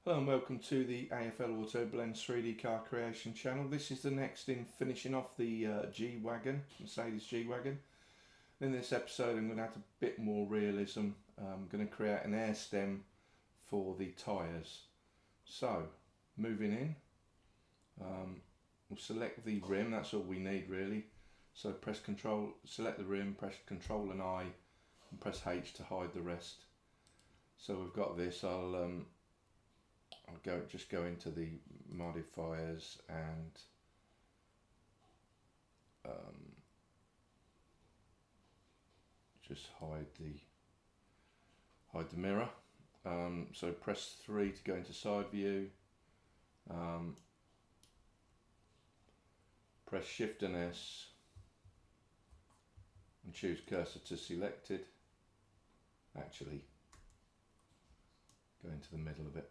Hello and welcome to the AFL Auto Blends 3D car creation channel. This is the next in finishing off the G Wagon, Mercedes G Wagon. In this episode I'm going to add a bit more realism. I'm going to create an air stem for the tyres. So moving in, we'll select the rim, that's all we need really. So press Control, select the rim, press Control and I and press H to hide the rest. So we've got this. I'll just go into the modifiers and just hide the mirror. So press 3 to go into side view. Press Shift and S and choose cursor to selected. Actually, go into the middle of it.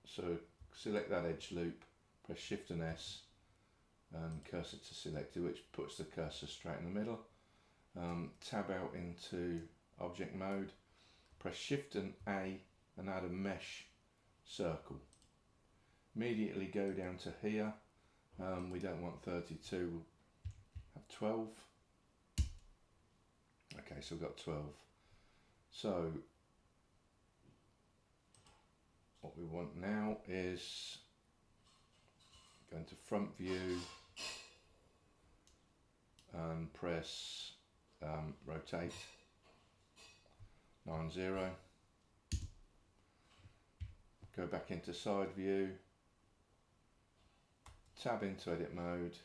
So select that edge loop, press Shift and S and cursor to selected, which puts the cursor straight in the middle. Tab out into object mode, press Shift and A and add a mesh circle. Immediately go down to here. We don't want 32, we'll have 12. Okay, so we've got 12. So what we want now is go into front view and press rotate 90. Go back into side view, tab into edit mode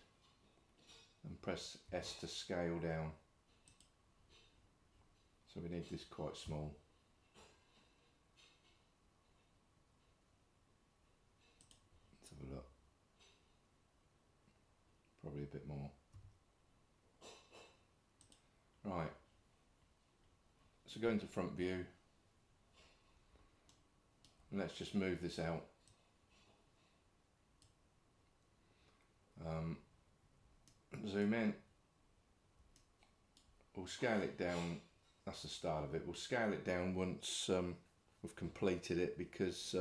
and press S to scale down. So we need this quite small. Let's have a look. Probably a bit more. Right. So go into front view. And let's just move this out. Zoom in. We'll scale it down. That's the start of it. We'll scale it down once we've completed it, because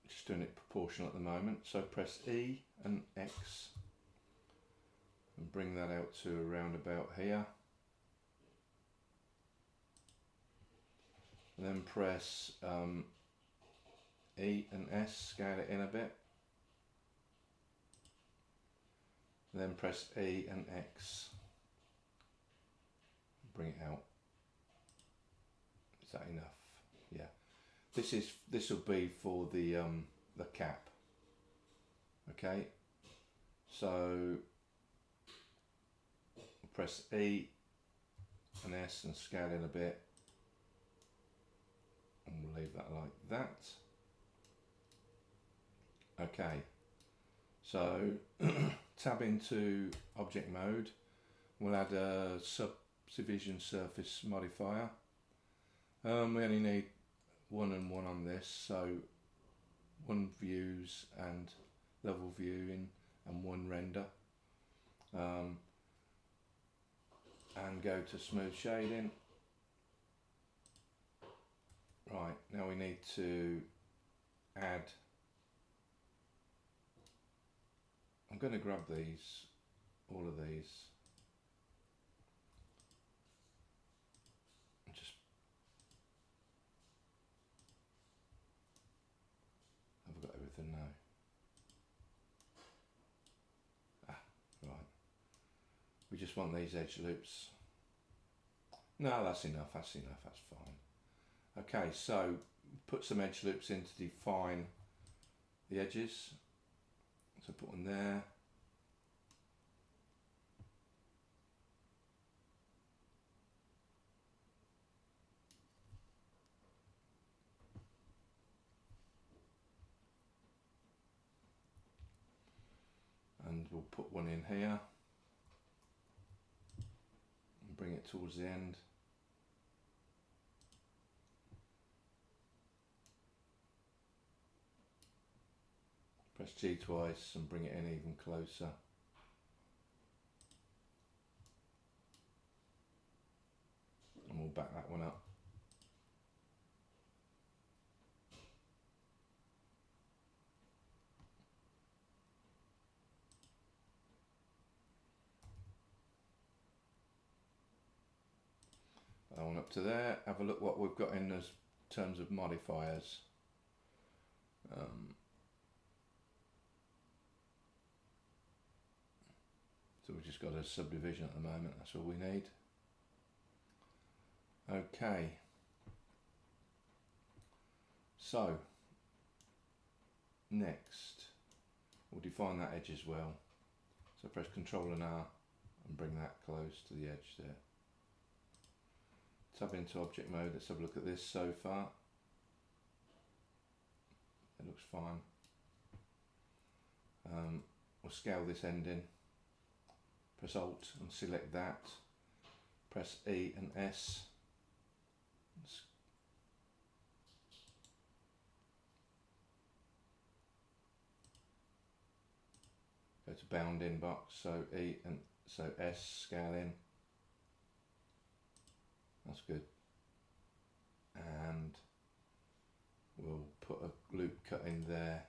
just doing it proportional at the moment. So press E and X and bring that out to around about here. And then press E and S, scale it in a bit. And then press E and X, bring it out. Is that enough? Yeah. This will be for the cap. Okay. So press E and S and scale in a bit. And we'll leave that like that. Okay, so tab into object mode. We'll add a subdivision surface modifier. We only need 1 and 1 on this, so 1 views and level viewing and 1 render. And go to smooth shading. Right, now we need to add, I'm going to grab these, all of these, and just have got everything now. Right, we just want these edge loops. No, that's enough, that's fine. Okay, so put some edge loops in to define the edges. So put one there. And we'll put one in here. And bring it towards the end. Press G twice and bring it in even closer. back that one up. That one up to there. Have a look what we've got in as terms of modifiers. So we've just got a subdivision at the moment, that's all we need. Okay. So, next, we'll define that edge as well. So press Ctrl and R and bring that close to the edge there. Tab into object mode, let's have a look at this so far. It looks fine. We'll scale this end in. Press Alt and select that. Press E and S. Go to bounding box, so E and so S, scale in. That's good. And we'll put a loop cut in there.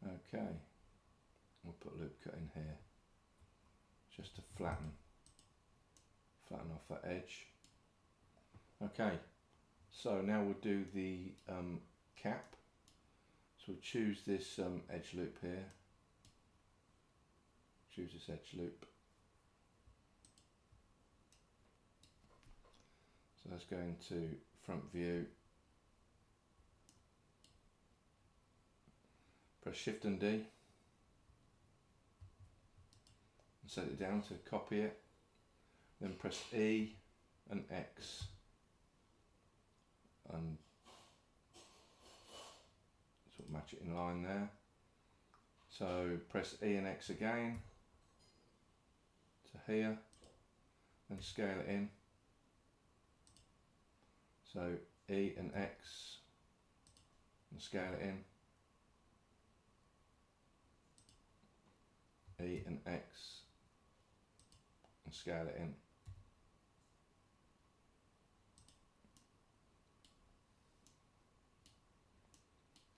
Okay. We'll put a loop cut in here just to flatten off that edge. Okay, so now we'll do the cap. So we'll choose this edge loop here. Choose this edge loop. So let's go into front view. Press Shift and D. And set it down to copy it. Then press E and X. And sort of match it in line there. So press E and X again to here. And scale it in. So E and X and scale it in. E and X and scale it in.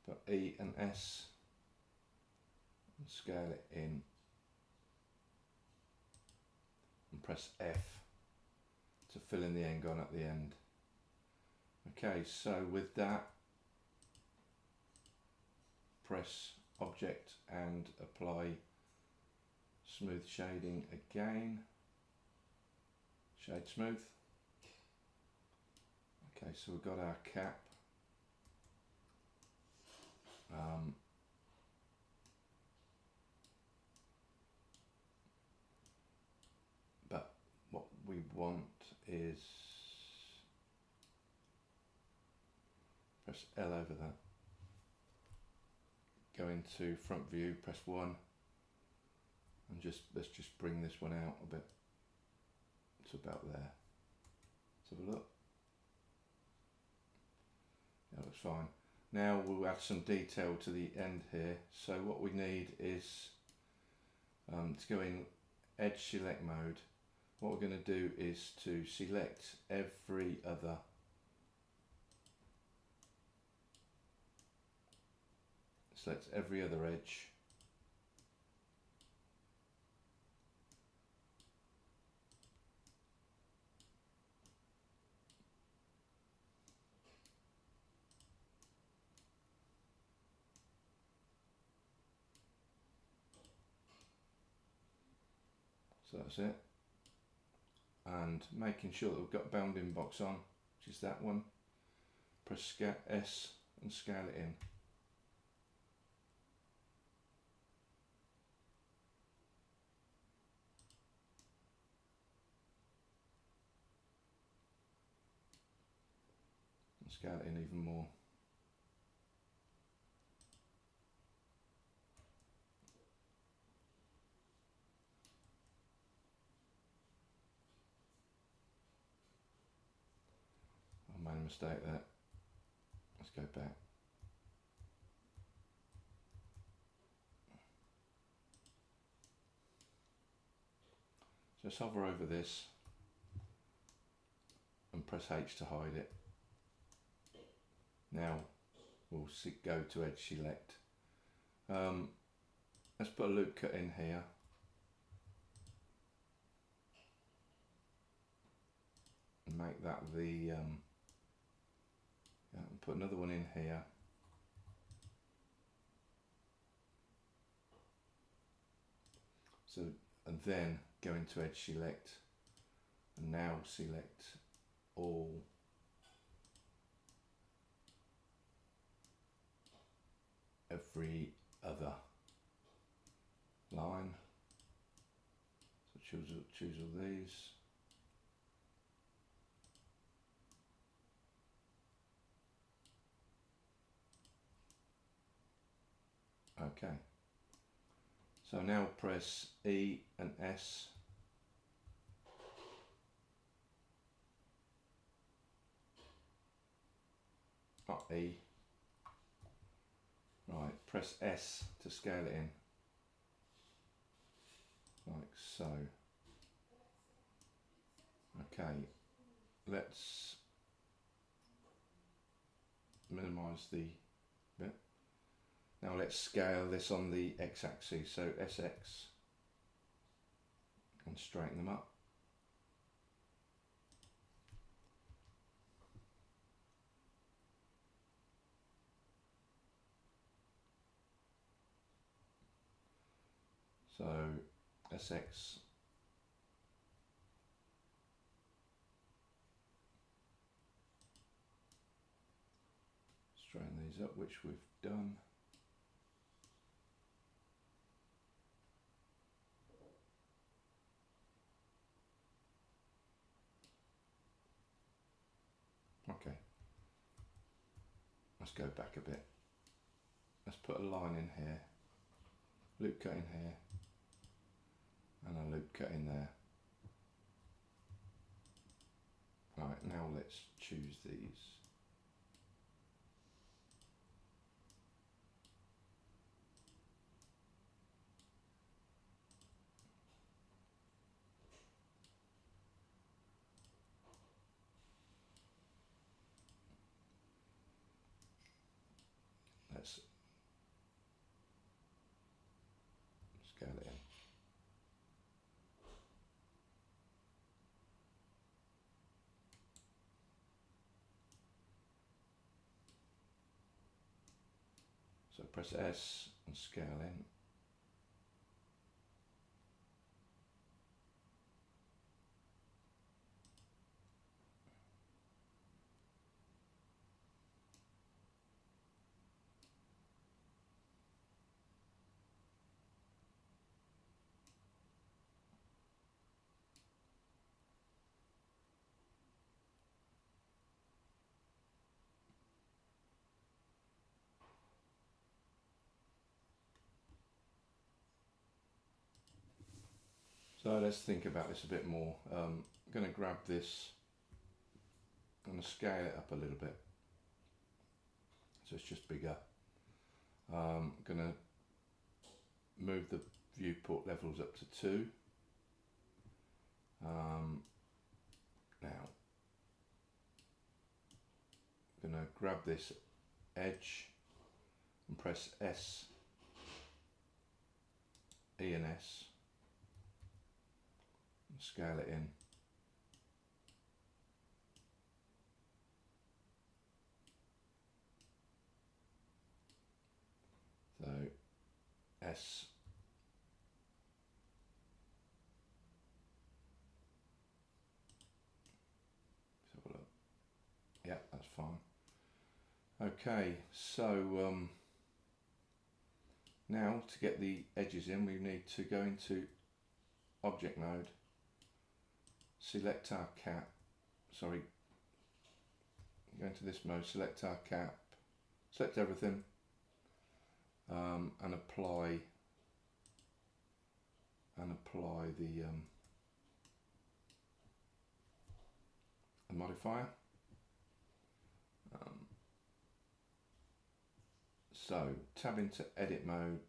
Put E and S and scale it in. And press F to fill in the end-gon at the end. Okay, so with that, press Object and apply smooth shading again. Shade smooth. Okay, so we've got our cap. But what we want is press L over that. Go into front view, press 1, and let's just bring this one out a bit. It's about there. Let's have a look. Yeah, looks fine. Now we'll add some detail to the end here. So what we need is to go in edge select mode. What we're going to do is to select every other edge. So that's it. And making sure that we've got bounding box on, which is that one. Press S and scale it in. Scale it in even more. I made a mistake there. Let's go back. So Just hover over this and press H to hide it. Now we'll go to edge select. Let's put a loop cut in here. And make that the, put another one in here. So, and then go into edge select, and now select all every other line. So choose all these. Okay. So now press E and S. Not E. Right, press S to scale it in. Like so. Okay, let's minimize the bit. Now let's scale this on the x-axis, so SX, and straighten them up. So SX, straighten these up, which we've done. Okay, let's go back a bit. Let's put a line in here, loop cut in here, and a loop cut in there. Right, now let's choose these. Let's scale it in. So press S and scale in. So let's think about this a bit more. I'm going to grab this, I'm going to scale it up a little bit so it's just bigger. I'm going to move the viewport levels up to 2. Now I'm going to grab this edge and press S, E and S, and scale it in. So S, let's have a look. Yeah, that's fine. Okay, so now to get the edges in, we need to go into object mode, select our cap, sorry, go into this mode, select our cap, select everything, and apply the modifier. So tab into edit mode,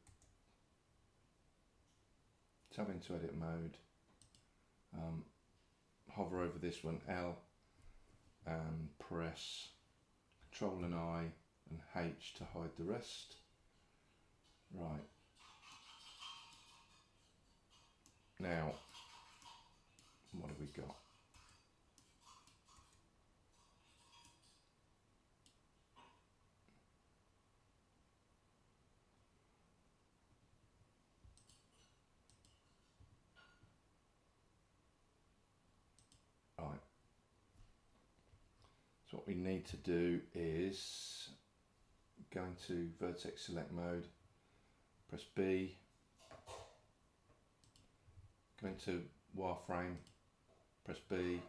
hover over this one, L, and press Control and I and H to hide the rest. Right. Now, what have we got? Right. So what we need to do is go into vertex select mode, press B, go into wireframe, press B,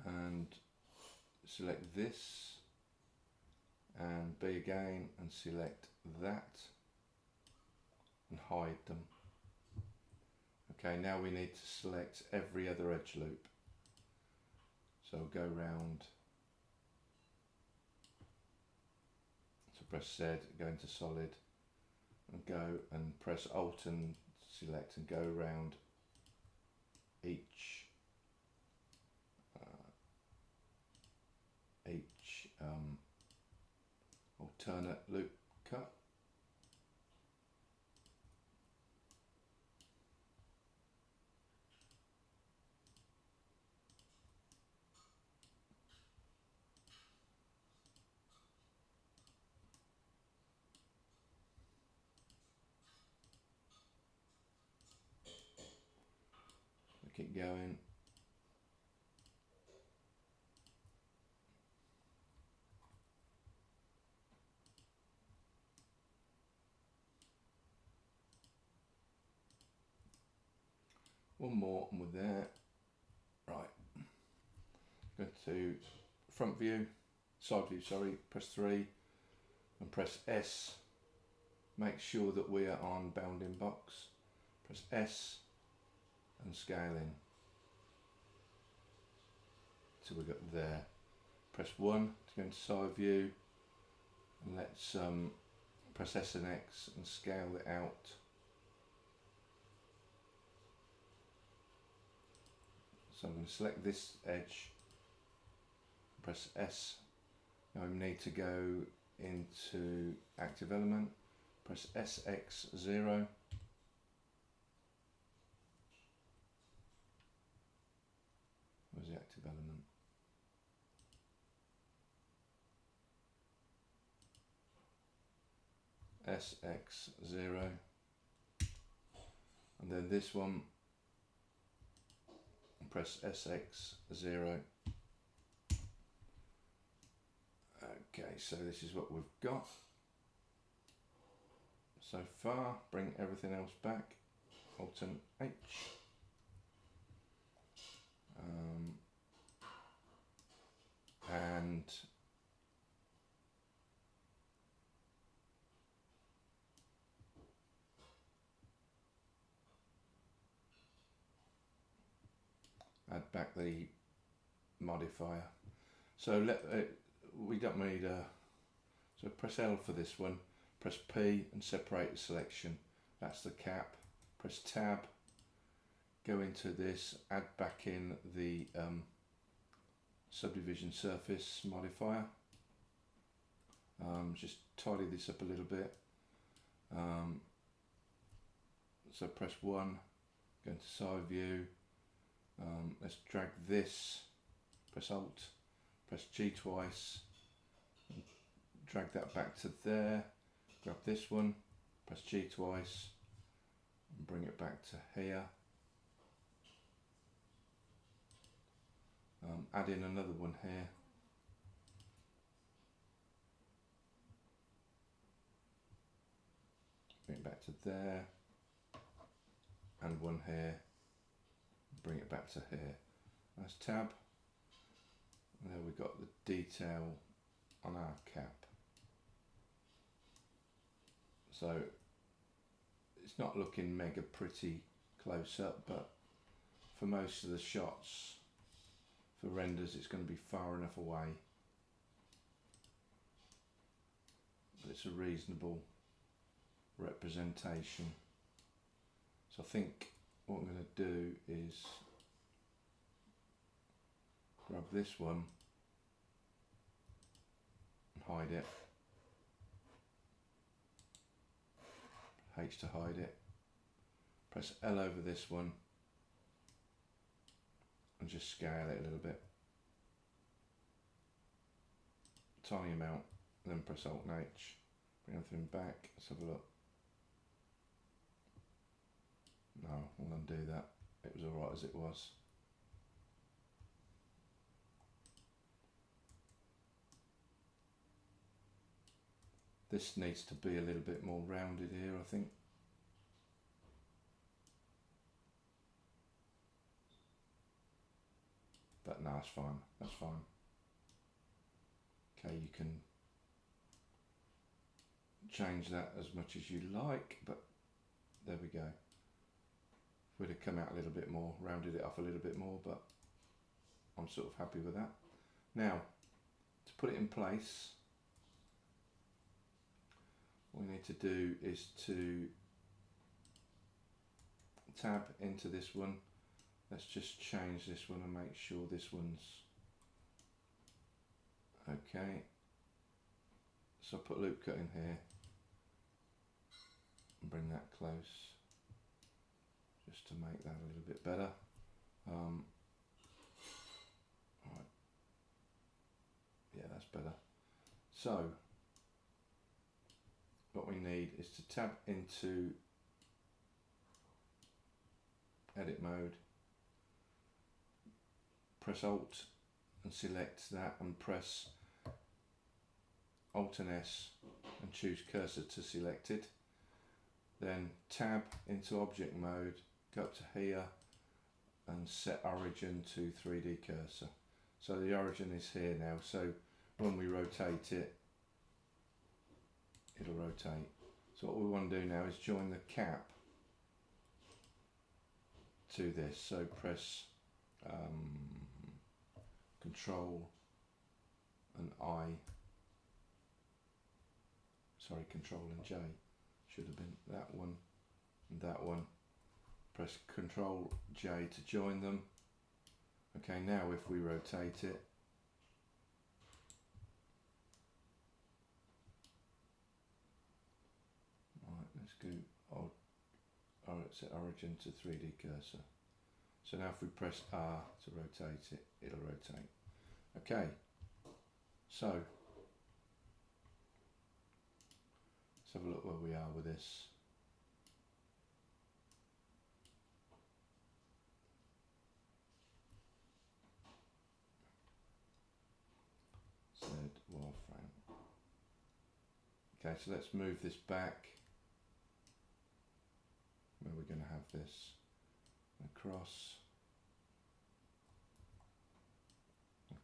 and select this, and B again, and select that, and hide them. Okay, now we need to select every other edge loop. So go round, so press Z, go into solid, and go and press Alt and select and go round each alternate loop cut. Keep going. One more and we're there. Right. Go to front view, side view, sorry, press 3 and press S. Make sure that we are on bounding box. Press S and scale in. So we got there. Press 1 to go into side view, and let's press S and X and scale it out. So I'm going to select this edge, press S. Now we need to go into active element, press SX0. Where's the active element? SX0. And then this one, press SX0. Okay, so this is what we've got so far. Bring everything else back, Alt and H. And add back the modifier. So we don't need so press L for this one, press P and separate the selection. That's the cap. Press Tab, go into this, add back in the subdivision surface modifier. Just tidy this up a little bit. So press 1, go into side view. Let's drag this, press Alt, press G twice, drag that back to there, grab this one, press G twice, and bring it back to here. Add in another one here. Bring it back to there, and one here. Bring it back to here. That's Tab. And there we've got the detail on our cap. So it's not looking mega pretty close up, but for most of the shots, for renders, it's going to be far enough away. But it's a reasonable representation. So I think what I'm going to do is grab this one and hide it. H to hide it. Press L over this one and just scale it a little bit. Tiny amount, and then press Alt and H. Bring everything back. Let's have a look. No, I'll undo that. It was alright as it was. This needs to be a little bit more rounded here, I think. But no, it's fine. That's fine. Okay, you can change that as much as you like, but there we go. Would have come out a little bit more, rounded it up a little bit more, but I'm sort of happy with that. Now, to put it in place, what we need to do is to tab into this one. Let's just change this one and make sure this one's okay. So I'll put loop cut in here and bring that close just to make that a little bit better. Right. Yeah, that's better. So what we need is to tab into edit mode, press Alt and select that, and press Alt and S and choose cursor to selected. Then tab into object mode, go up to here and set origin to 3D cursor. So the origin is here now, so when we rotate it, it'll rotate. So what we want to do now is join the cap to this. So press Control and I, sorry, Control and J, should have been that one and that one. Press Control J to join them. Okay, now if we rotate it, right, let's go set origin to 3D cursor. So now if we press R to rotate it, it'll rotate. Okay, so let's have a look where we are with this. Z wireframe. Okay, so let's move this back. Where we're going to have this across.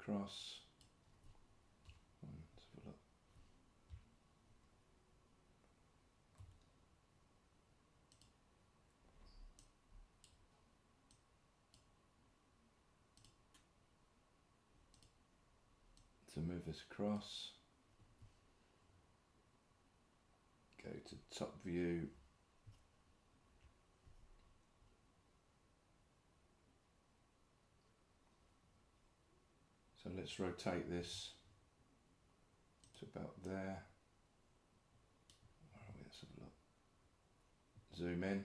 Let's have a look. To move this across, go to top view, so let's rotate this to about there. Where are we? Let's have a look. Zoom in.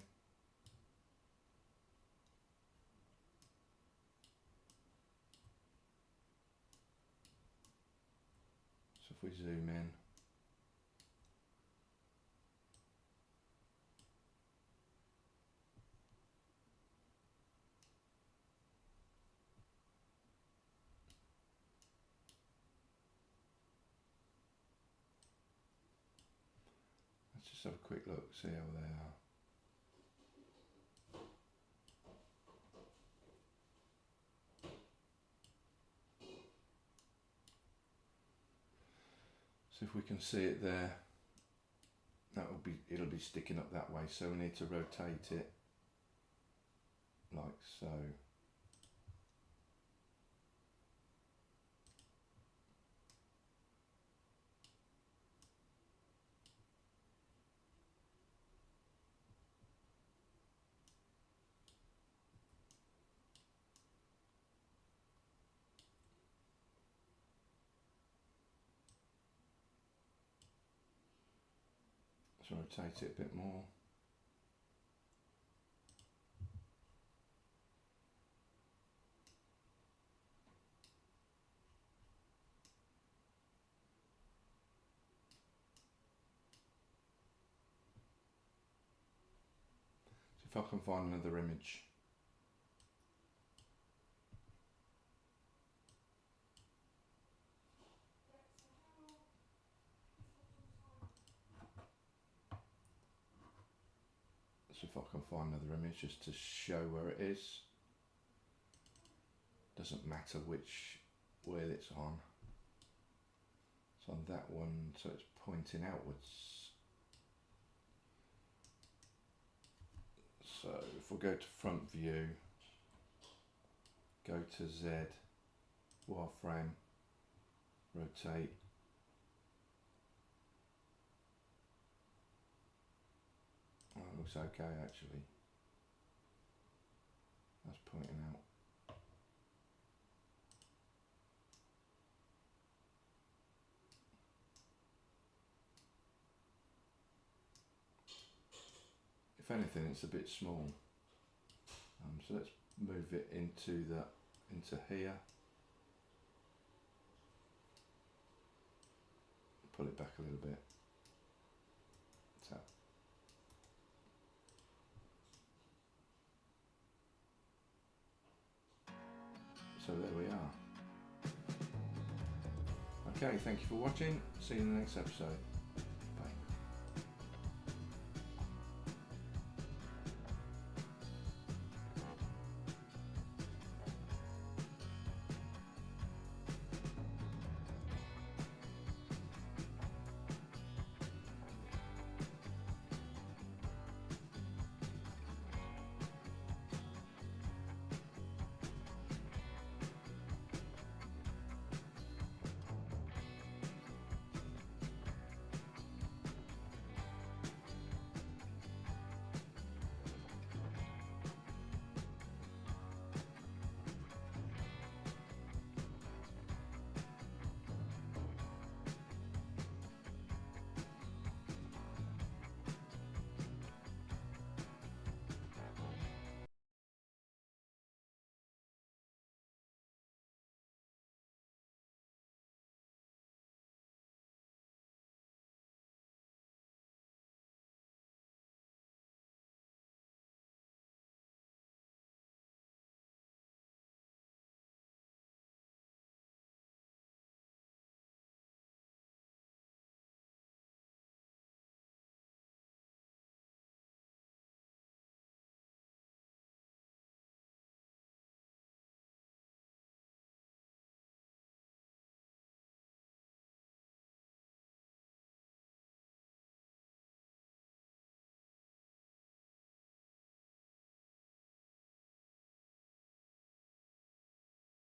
So if we zoom in, let's just have a quick look, see how they are. So if we can see it there, it'll be sticking up that way, so we need to rotate it like so. to rotate it a bit more. See if I can find another image. So if I can find another image just to show where it is. Doesn't matter which wheel it's on. It's on that one, so it's pointing outwards. So if we go to front view, go to Z, wireframe, rotate. Oh, it looks okay actually. That's pointing out. If anything, it's a bit small. So let's move it into here. Pull it back a little bit. Tap. So there we are. Okay, thank you for watching. See you in the next episode.